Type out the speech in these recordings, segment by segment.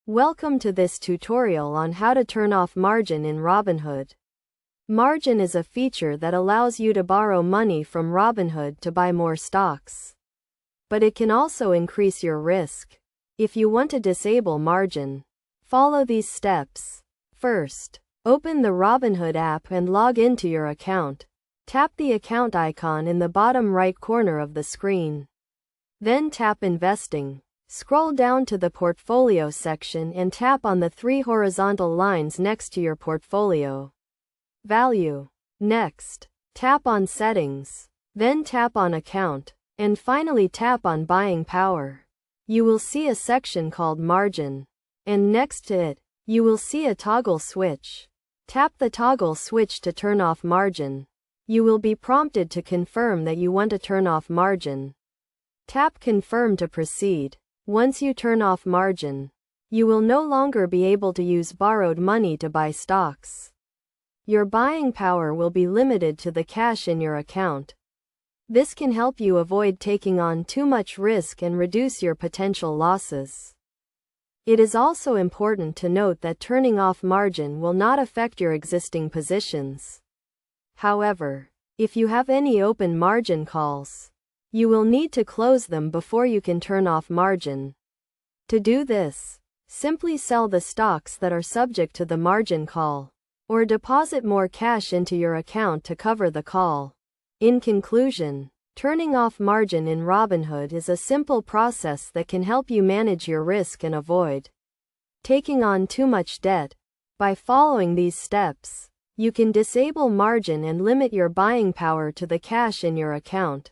Welcome to this tutorial on how to turn off margin in Robinhood. Margin is a feature that allows you to borrow money from Robinhood to buy more stocks. But it can also increase your risk. If you want to disable margin, follow these steps. First, open the Robinhood app and log into your account. Tap the account icon in the bottom right corner of the screen. Then tap Investing. Scroll down to the Portfolio section and tap on the three horizontal lines next to your portfolio. Value. Next, tap on Settings. Then tap on Account. And finally tap on Buying Power. You will see a section called Margin. And next to it, you will see a toggle switch. Tap the toggle switch to turn off margin. You will be prompted to confirm that you want to turn off margin. Tap Confirm to proceed. Once you turn off margin, you will no longer be able to use borrowed money to buy stocks. Your buying power will be limited to the cash in your account. This can help you avoid taking on too much risk and reduce your potential losses. It is also important to note that turning off margin will not affect your existing positions. However, if you have any open margin calls, you will need to close them before you can turn off margin. To do this, simply sell the stocks that are subject to the margin call, or deposit more cash into your account to cover the call. In conclusion, turning off margin in Robinhood is a simple process that can help you manage your risk and avoid taking on too much debt. By following these steps, you can disable margin and limit your buying power to the cash in your account.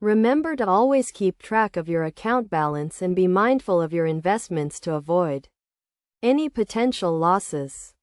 Remember to always keep track of your account balance and be mindful of your investments to avoid any potential losses.